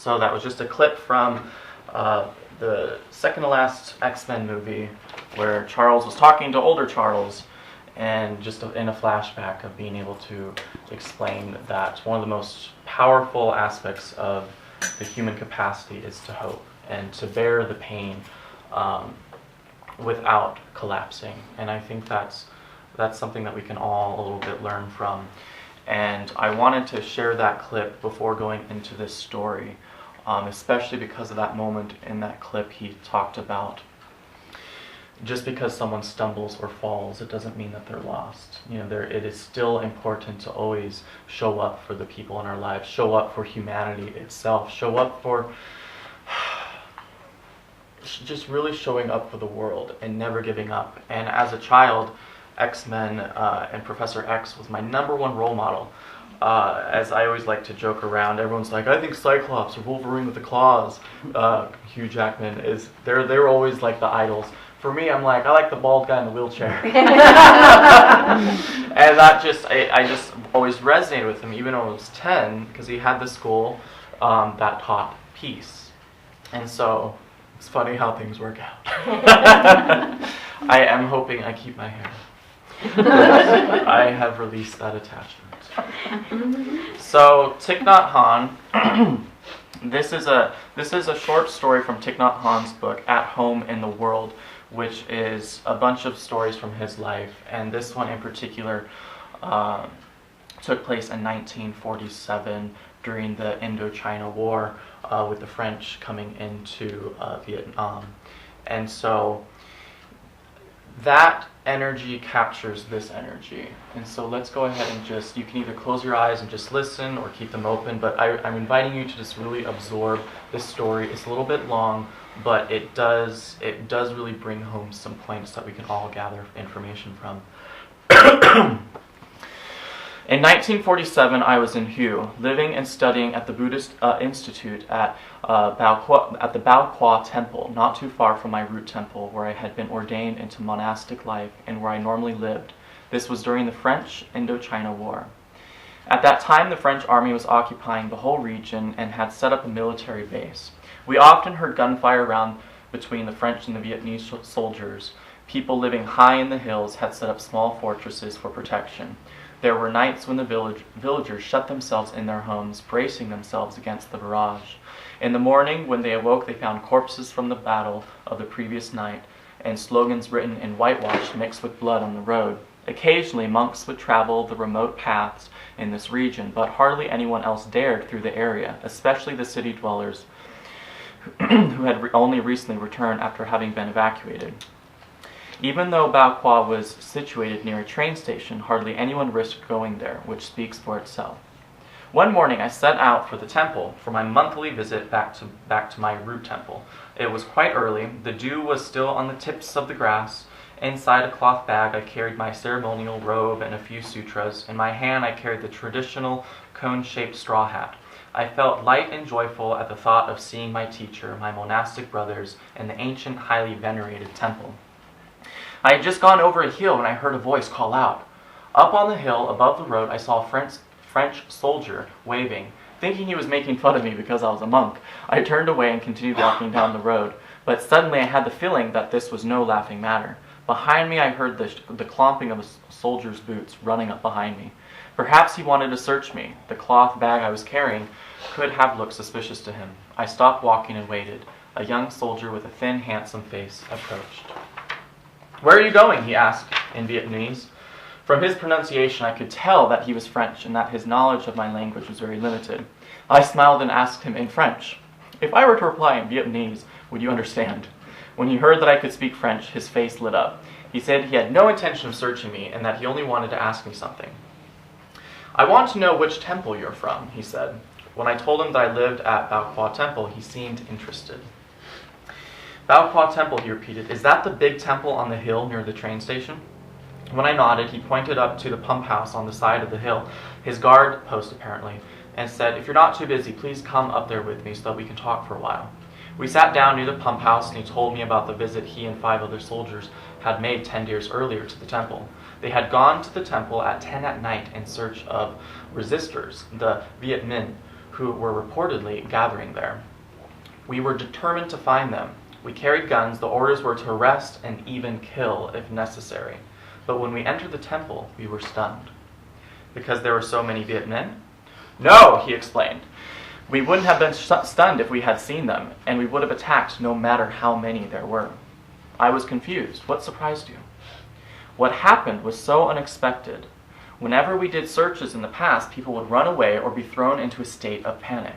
So that was just a clip from the second to last X-Men movie where Charles was talking to older Charles, and just in a flashback of being able to explain that one of the most powerful aspects of the human capacity is to hope and to bear the pain without collapsing. And I think that's something that we can all a little bit learn from. And I wanted to share that clip before going into this story, especially because of that moment in that clip he talked about. Just because someone stumbles or falls, it doesn't mean that they're lost. It is still important to always show up for the people in our lives, show up for humanity itself, show up for just really showing up for the world and never giving up. And as a child, X-Men and Professor X was my number one role model. As I always like to joke around, everyone's like, I think Cyclops or Wolverine with the claws, Hugh Jackman, they're always like the idols. For me, I'm like, I like the bald guy in the wheelchair. And that I just always resonated with him, even when I was 10, because he had the school that taught peace. And so it's funny how things work out. I am hoping I keep my hair. I have released that attachment. So Thich Nhat Hanh, this is a short story from Thich Nhat Hanh's book, At Home in the World, which is a bunch of stories from his life. And this one in particular took place in 1947 during the Indochina War with the French coming into Vietnam. And so that energy captures this energy. And so let's go ahead and you can either close your eyes and just listen or keep them open, but I'm inviting you to just really absorb this story. It's a little bit long, but it does really bring home some points that we can all gather information from. In 1947, I was in Hue, living and studying at the Buddhist Institute at the Bao Qua Temple, not too far from my root temple, where I had been ordained into monastic life and where I normally lived. This was during the French Indochina War. At that time, the French army was occupying the whole region and had set up a military base. We often heard gunfire around between the French and the Vietnamese soldiers. People living high in the hills had set up small fortresses for protection. There were nights when the villagers shut themselves in their homes, bracing themselves against the barrage. In the morning, when they awoke, they found corpses from the battle of the previous night and slogans written in whitewash mixed with blood on the road. Occasionally, monks would travel the remote paths in this region, but hardly anyone else dared through the area, especially the city dwellers who had only recently returned after having been evacuated. Even though Bao Qua was situated near a train station, hardly anyone risked going there, which speaks for itself. One morning I set out for the temple for my monthly visit back to my root temple. It was quite early. The dew was still on the tips of the grass. Inside a cloth bag I carried my ceremonial robe and a few sutras. In my hand I carried the traditional cone-shaped straw hat. I felt light and joyful at the thought of seeing my teacher, my monastic brothers, and the ancient, highly venerated temple. I had just gone over a hill when I heard a voice call out. Up on the hill above the road I saw a French soldier waving. Thinking he was making fun of me because I was a monk, I turned away and continued walking down the road. But suddenly I had the feeling that this was no laughing matter. Behind me I heard the clomping of a soldier's boots running up behind me. Perhaps he wanted to search me. The cloth bag I was carrying could have looked suspicious to him. I stopped walking and waited. A young soldier with a thin, handsome face approached. "Where are you going?" he asked in Vietnamese. From his pronunciation, I could tell that he was French and that his knowledge of my language was very limited. I smiled and asked him in French, "If I were to reply in Vietnamese, would you understand?" When he heard that I could speak French, his face lit up. He said he had no intention of searching me and that he only wanted to ask me something. "I want to know which temple you're from," he said. When I told him that I lived at Bao Qua Temple, he seemed interested. "Bao Qua Temple," he repeated. "Is that the big temple on the hill near the train station?" When I nodded, he pointed up to the pump house on the side of the hill, his guard post apparently, and said, "If you're not too busy, please come up there with me so that we can talk for a while." We sat down near the pump house and he told me about the visit he and 5 other soldiers had made 10 years earlier to the temple. They had gone to the temple at 10 at night in search of resistors, the Viet Minh, who were reportedly gathering there. We were determined to find them. We carried guns. The orders were to arrest and even kill if necessary. But when we entered the temple, we were stunned. Because there were so many Viet Minh? No, he explained. We wouldn't have been stunned if we had seen them, and we would have attacked no matter how many there were. I was confused. What surprised you? What happened was so unexpected. Whenever we did searches in the past, people would run away or be thrown into a state of panic.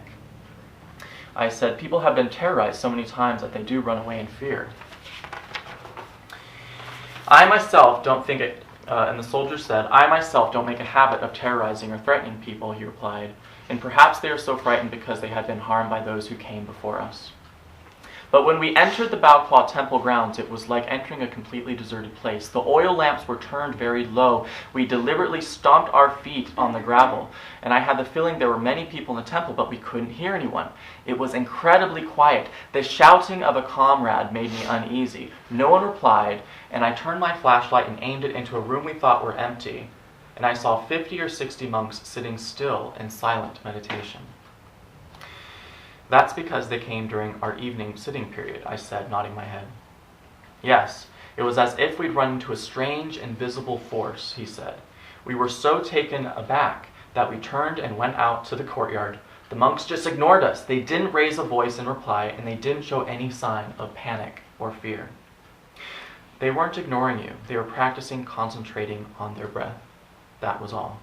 I said, people have been terrorized so many times that they do run away in fear. I myself don't think it, and the soldier said, I myself don't make a habit of terrorizing or threatening people, he replied, and perhaps they are so frightened because they had been harmed by those who came before us. But when we entered the Bao Qua temple grounds, it was like entering a completely deserted place. The oil lamps were turned very low. We deliberately stomped our feet on the gravel, and I had the feeling there were many people in the temple, but we couldn't hear anyone. It was incredibly quiet. The shouting of a comrade made me uneasy. No one replied, and I turned my flashlight and aimed it into a room we thought were empty, and I saw 50 or 60 monks sitting still in silent meditation. That's because they came during our evening sitting period, I said, nodding my head. Yes, it was as if we'd run into a strange, invisible force, he said. We were so taken aback that we turned and went out to the courtyard. The monks just ignored us. They didn't raise a voice in reply, and they didn't show any sign of panic or fear. They weren't ignoring you. They were practicing concentrating on their breath. That was all.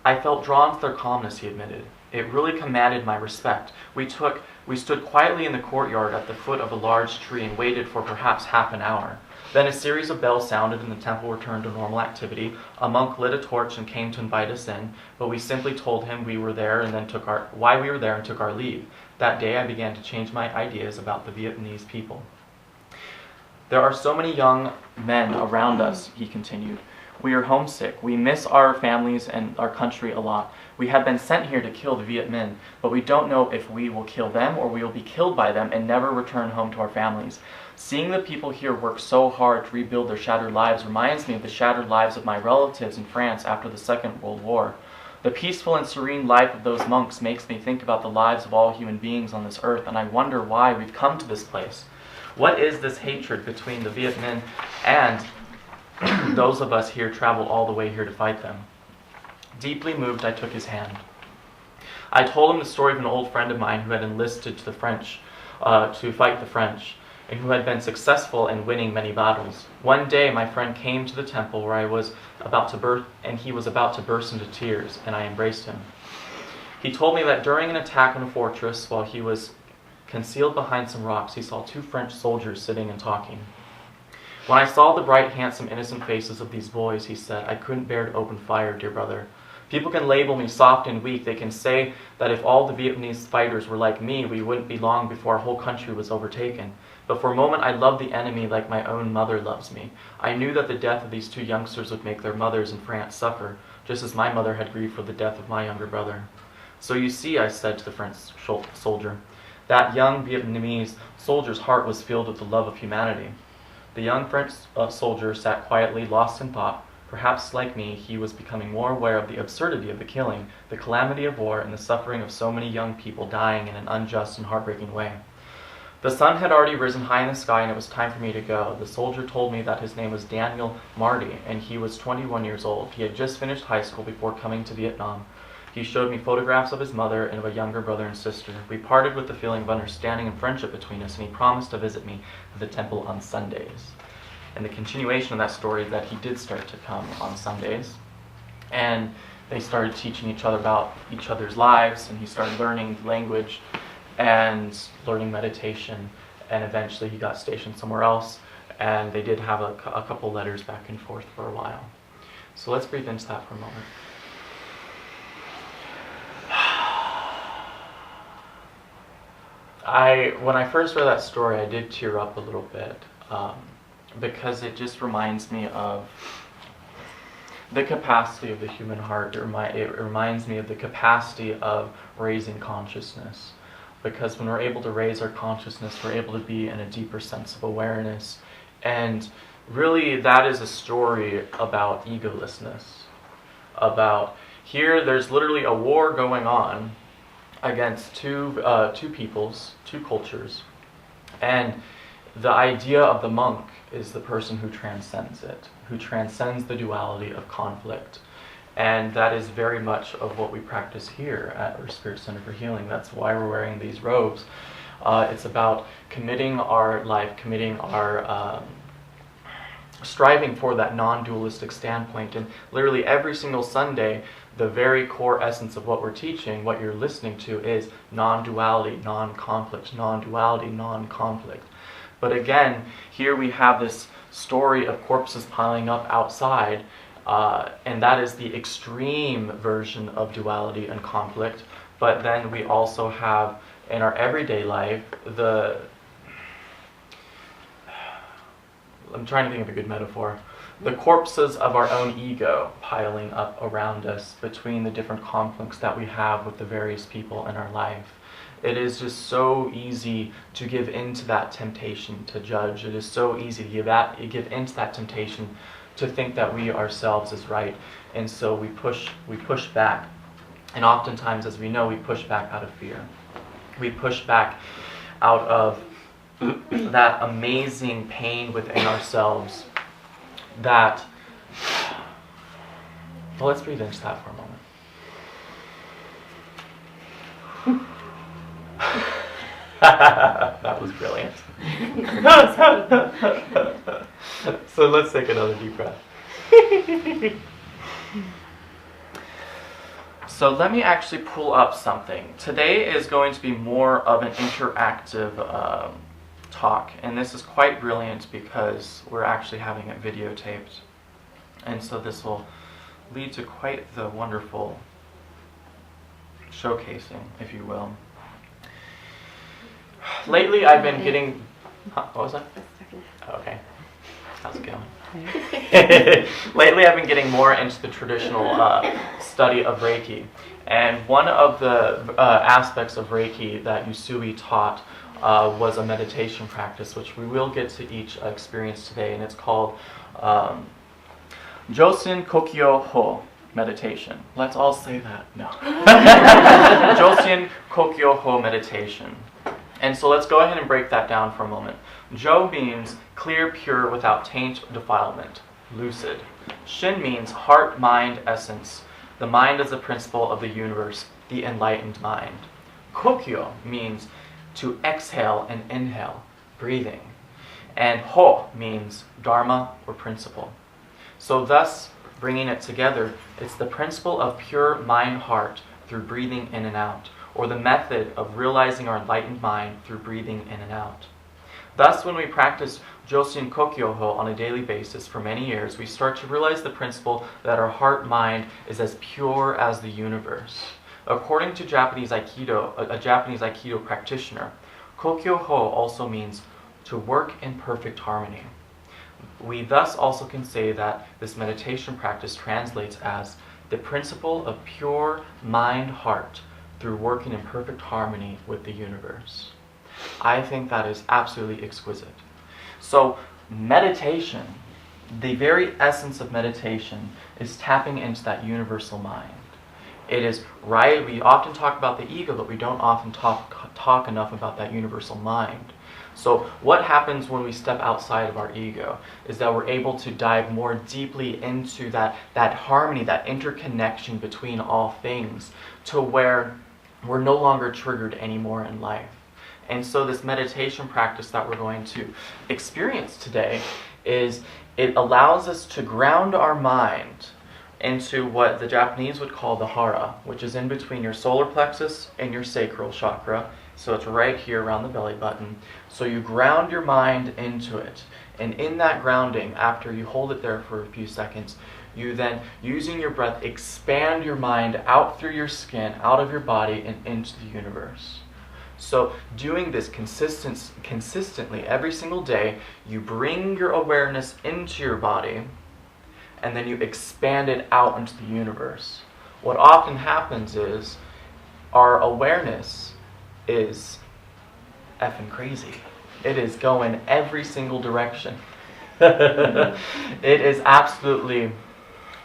I felt drawn to their calmness, he admitted. It really commanded my respect. We stood quietly in the courtyard at the foot of a large tree and waited for perhaps half an hour. Then a series of bells sounded and the temple returned to normal activity. A monk lit a torch and came to invite us in, but we simply told him we were there and then why we were there and took our leave. That day I began to change my ideas about the Vietnamese people. There are so many young men around us, he continued. We are homesick. We miss our families and our country a lot. We have been sent here to kill the Viet Minh, but we don't know if we will kill them or we will be killed by them and never return home to our families. Seeing the people here work so hard to rebuild their shattered lives reminds me of the shattered lives of my relatives in France after the Second World War. The peaceful and serene life of those monks makes me think about the lives of all human beings on this earth, and I wonder why we've come to this place. What is this hatred between the Viet Minh and those of us here traveled all the way here to fight them? Deeply moved, I took his hand. I told him the story of an old friend of mine who had enlisted to the French, to fight the French, and who had been successful in winning many battles. One day, my friend came to the temple where I was about to burst, and he was about to burst into tears, and I embraced him. He told me that during an attack on a fortress, while he was concealed behind some rocks, he saw 2 French soldiers sitting and talking. When I saw the bright, handsome, innocent faces of these boys, he said, I couldn't bear to open fire, dear brother. People can label me soft and weak. They can say that if all the Vietnamese fighters were like me, we wouldn't be long before our whole country was overtaken. But for a moment, I loved the enemy like my own mother loves me. I knew that the death of these 2 youngsters would make their mothers in France suffer, just as my mother had grieved for the death of my younger brother. So you see, I said to the French soldier, that young Vietnamese soldier's heart was filled with the love of humanity. The young French soldier sat quietly, lost in thought. Perhaps, like me, he was becoming more aware of the absurdity of the killing, the calamity of war, and the suffering of so many young people dying in an unjust and heartbreaking way. The sun had already risen high in the sky, and it was time for me to go. The soldier told me that his name was Daniel Marty, and he was 21 years old. He had just finished high school before coming to Vietnam. He showed me photographs of his mother and of a younger brother and sister. We parted with the feeling of understanding and friendship between us, and he promised to visit me at the temple on Sundays. And the continuation of that story is that he did start to come on Sundays, and they started teaching each other about each other's lives, and he started learning language and learning meditation, and eventually he got stationed somewhere else, and they did have a couple letters back and forth for a while. So let's breathe into that for a moment. When I first read that story, I did tear up a little bit, because it just reminds me of the capacity of the human heart. It reminds me of the capacity of raising consciousness, because when we're able to raise our consciousness, we're able to be in a deeper sense of awareness, and really that is a story about egolessness, about Here, there's literally a war going on against two peoples, two cultures, and the idea of the monk is the person who transcends it, who transcends the duality of conflict. And that is very much of what we practice here at our Spirit Center for Healing. That's why we're wearing these robes. It's about committing our life, committing our striving for that non-dualistic standpoint. And literally every single Sunday, the very core essence of what we're teaching, what you're listening to, is non-duality, non-conflict, non-duality, non-conflict. But again, here we have this story of corpses piling up outside, and that is the extreme version of duality and conflict. But then we also have, in our everyday life, I'm trying to think of a good metaphor, the corpses of our own ego piling up around us between the different conflicts that we have with the various people in our life. It is just so easy to give into that temptation to judge. It is so easy to give into that temptation to think that we ourselves is right. And so we push back. And oftentimes, as we know, we push back out of fear. We push back out of that amazing pain within ourselves that... Well, let's breathe into that for a moment. That was brilliant. So let's take another deep breath. So let me actually pull up something. Today is going to be more of an interactive talk, and this is quite brilliant because we're actually having it videotaped. And so this will lead to quite the wonderful showcasing, if you will. Lately, I've been getting... What was that? Oh, okay. How's it going? Lately, I've been getting more into the traditional study of Reiki. And one of the aspects of Reiki that Usui taught was a meditation practice, which we will get to each experience today. And it's called Josin Kokyo Ho meditation. Let's all say that. No. Josin Kokyo Ho meditation. And so let's go ahead and break that down for a moment. Jo means clear, pure, without taint or defilement, lucid. Shin means heart, mind, essence. The mind is the principle of the universe, the enlightened mind. Kokyo means to exhale and inhale, breathing. And Ho means dharma or principle. So thus, bringing it together, it's the principle of pure mind-heart through breathing in and out, or the method of realizing our enlightened mind through breathing in and out. Thus, when we practice Josin Kokyo-ho on a daily basis for many years, we start to realize the principle that our heart-mind is as pure as the universe. According to Japanese Aikido, a Japanese Aikido practitioner, Kokyo-ho also means to work in perfect harmony. We thus also can say that this meditation practice translates as the principle of pure mind-heart through working in perfect harmony with the universe. I think that is absolutely exquisite. So meditation, the very essence of meditation, is tapping into that universal mind. It is right, we often talk about the ego, but we don't often talk enough about that universal mind. So what happens when we step outside of our ego is that we're able to dive more deeply into that harmony, that interconnection between all things, to where we're no longer triggered anymore in life. And so this meditation practice that we're going to experience today is, it allows us to ground our mind into what the Japanese would call the hara, which is in between your solar plexus and your sacral chakra. So it's right here around the belly button. So you ground your mind into it. And in that grounding, after you hold it there for a few seconds, you then, using your breath, expand your mind out through your skin, out of your body, and into the universe. So doing this consistently every single day, you bring your awareness into your body, and then you expand it out into the universe. What often happens is our awareness is effing crazy. It is going every single direction. It is absolutely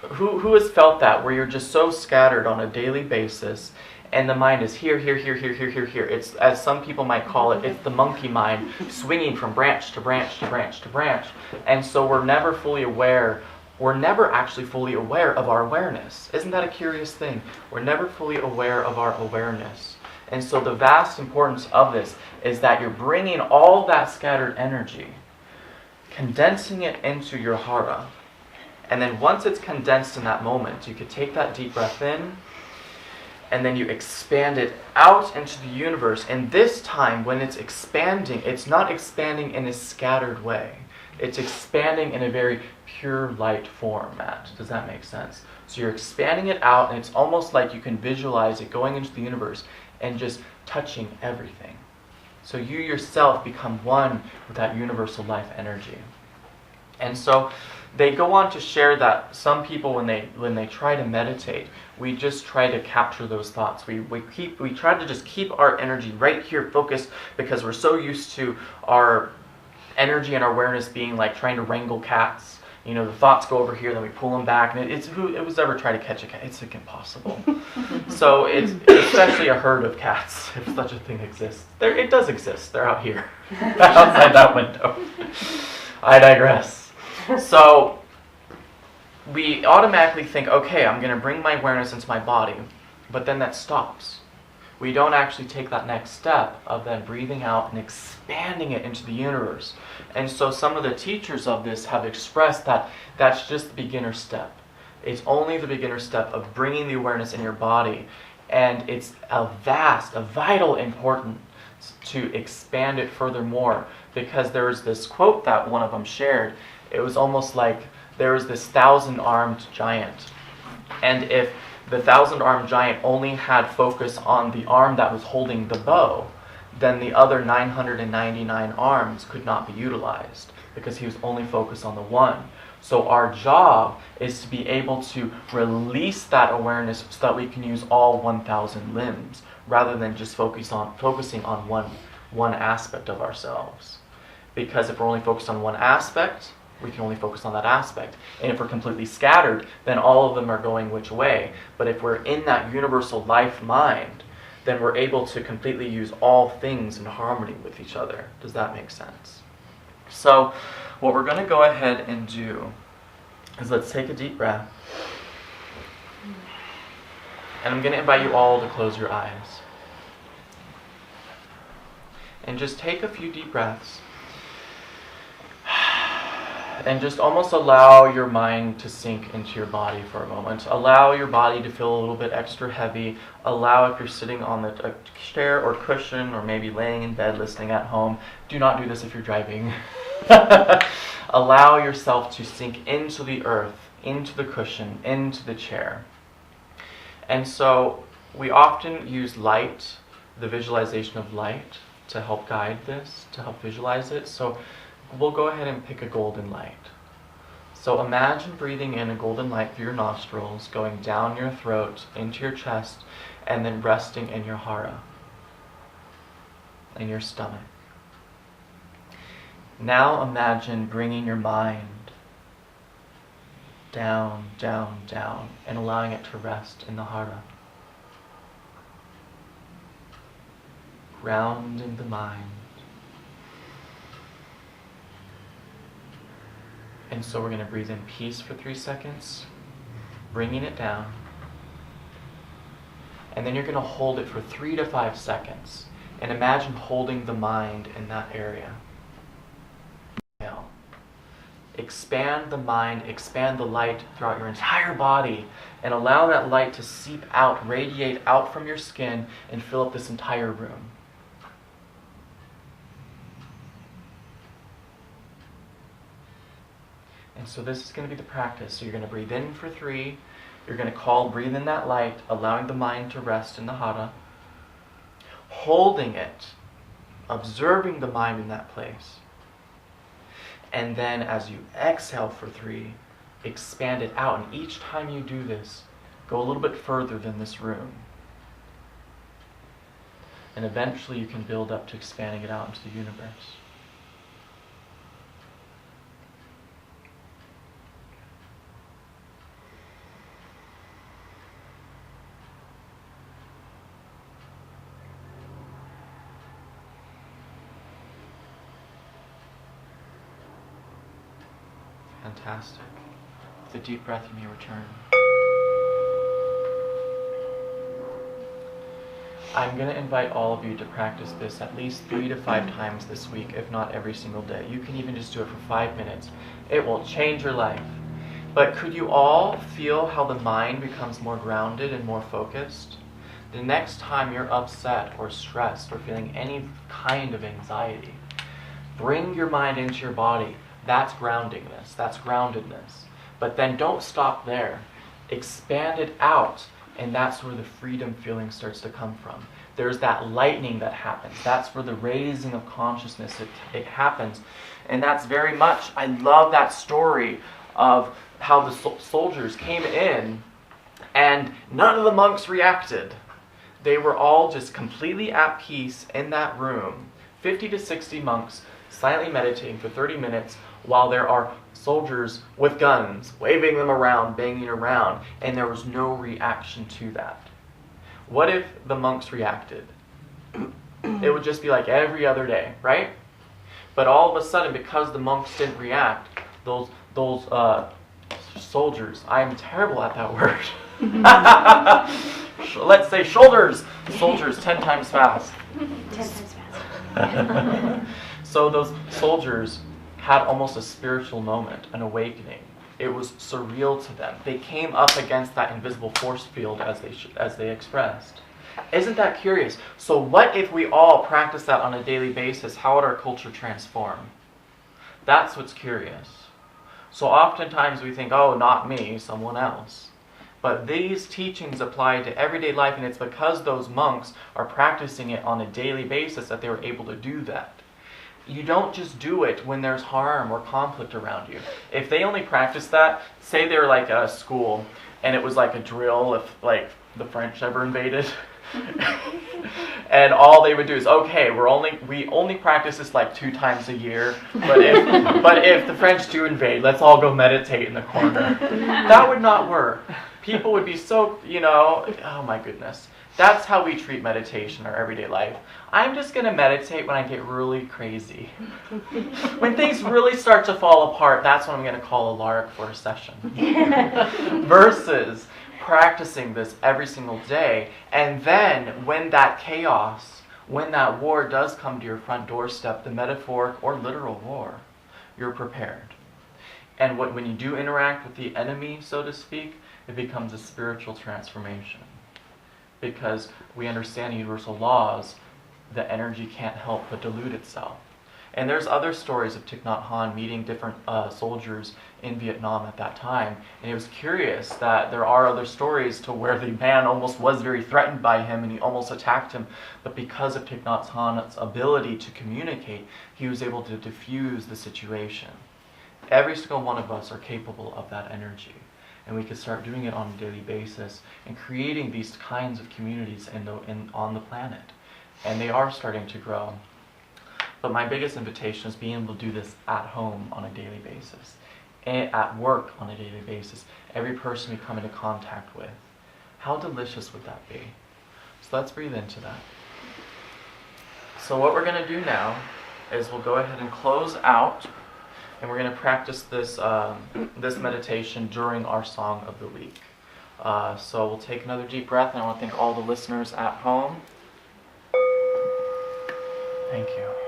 who has felt that, where you're just so scattered on a daily basis, and the mind is here, here, here, here, here, here, here. It's, as some people might call it, it's the monkey mind, swinging from branch to branch to branch to branch. And so we're never fully aware, we're never actually fully aware of our awareness. Isn't that a curious thing? We're never fully aware of our awareness. And so the vast importance of this is that you're bringing all that scattered energy, condensing it into your hara. And then once it's condensed in that moment, you could take that deep breath in, and then you expand it out into the universe. And this time, when it's expanding, it's not expanding in a scattered way. It's expanding in a very pure light format. Does that make sense? So you're expanding it out, and it's almost like you can visualize it going into the universe and just touching everything. So you yourself become one with that universal life energy. And so they go on to share that some people, when they try to meditate, we just try to capture those thoughts. We try to just keep our energy right here focused, because we're so used to our energy and our awareness being like trying to wrangle cats. You know, the thoughts go over here, then we pull them back, and who was ever trying to catch a cat? It's like impossible. So it's essentially a herd of cats, if such a thing exists. It does exist. They're out here, outside that window. I digress. So we automatically think, okay, I'm going to bring my awareness into my body, but then that stops. We don't actually take that next step of then breathing out and expanding it into the universe. And so some of the teachers of this have expressed that that's just the beginner step. It's only the beginner step of bringing the awareness in your body, and it's a vital importance to expand it furthermore, because there was this quote that one of them shared. It was almost like there was this 1,000-armed giant, and if the 1,000-armed giant only had focus on the arm that was holding the bow, then the other 999 arms could not be utilized, because he was only focused on the one. So our job is to be able to release that awareness so that we can use all 1,000 limbs, rather than just focusing on one aspect of ourselves. Because if we're only focused on one aspect, we can only focus on that aspect. And if we're completely scattered, then all of them are going which way. But if we're in that universal life mind, then we're able to completely use all things in harmony with each other. Does that make sense? So what we're going to go ahead and do is let's take a deep breath. And I'm going to invite you all to close your eyes. And just take a few deep breaths. And just almost allow your mind to sink into your body for a moment. Allow your body to feel a little bit extra heavy. Allow, if you're sitting on a chair or cushion, or maybe laying in bed listening at home, do not do this if you're driving. Allow yourself to sink into the earth, into the cushion, into the chair. And so we often use light, the visualization of light, to help guide this, to help visualize it. So we'll go ahead and pick a golden light. So imagine breathing in a golden light through your nostrils, going down your throat, into your chest, and then resting in your hara, in your stomach. Now imagine bringing your mind down, down, down, and allowing it to rest in the hara. Grounding the mind. And so we're going to breathe in peace for 3 seconds, bringing it down. And then you're going to hold it for 3 to 5 seconds. And imagine holding the mind in that area. Expand the mind, expand the light throughout your entire body, and allow that light to seep out, radiate out from your skin, and fill up this entire room. And so this is going to be the practice. So you're going to breathe in for 3. You're going to breathe in that light, allowing the mind to rest in the hara. Holding it, observing the mind in that place. And then as you exhale for 3, expand it out. And each time you do this, go a little bit further than this room. And eventually you can build up to expanding it out into the universe. Fantastic. With a deep breath, you may return. I'm going to invite all of you to practice this at least 3 to 5 times this week, if not every single day. You can even just do it for 5 minutes. It will change your life. But could you all feel how the mind becomes more grounded and more focused? The next time you're upset or stressed or feeling any kind of anxiety, bring your mind into your body. That's groundingness. That's groundedness. But then don't stop there. Expand it out. And that's where the freedom feeling starts to come from. There's that lightning that happens. That's where the raising of consciousness, it happens. And that's very much, I love that story of how the soldiers came in and none of the monks reacted. They were all just completely at peace in that room. 50 to 60 monks silently meditating for 30 minutes while there are soldiers with guns, waving them around, banging around, and there was no reaction to that. What if the monks reacted? It would just be like every other day, right? But all of a sudden, because the monks didn't react, those soldiers, I'm terrible at that word. Let's say shoulders. Soldiers 10 times fast. 10 times fast. So those soldiers had almost a spiritual moment, an awakening. It was surreal to them. They came up against that invisible force field as they expressed. Isn't that curious? So what if we all practice that on a daily basis? How would our culture transform? That's what's curious. So oftentimes we think, oh, not me, someone else. But these teachings apply to everyday life, and it's because those monks are practicing it on a daily basis that they were able to do that. You don't just do it when there's harm or conflict around you. If they only practice that, say they're like at a school and it was like a drill if like the French ever invaded, and all they would do is, okay, we only practice this like 2 times a year, but if the French do invade, let's all go meditate in the corner. That would not work. People would be so, oh my goodness. That's how we treat meditation in our everyday life. I'm just going to meditate when I get really crazy. When things really start to fall apart, that's when I'm going to call a lark for a session. Versus practicing this every single day. And then when that chaos, when that war does come to your front doorstep, the metaphoric or literal war, you're prepared. And when you do interact with the enemy, so to speak, it becomes a spiritual transformation. Because we understand universal laws, the energy can't help but dilute itself. And there's other stories of Thich Nhat Hanh meeting different soldiers in Vietnam at that time. And it was curious that there are other stories to where the man almost was very threatened by him and he almost attacked him. But because of Thich Nhat Hanh's ability to communicate, he was able to diffuse the situation. Every single one of us are capable of that energy. And we can start doing it on a daily basis and creating these kinds of communities on the planet. And they are starting to grow. But my biggest invitation is being able to do this at home on a daily basis, and at work on a daily basis, every person we come into contact with. How delicious would that be? So let's breathe into that. So what we're going to do now is we'll go ahead and close out. And we're going to practice this this meditation during our song of the week. So we'll take another deep breath, and I want to thank all the listeners at home. Thank you.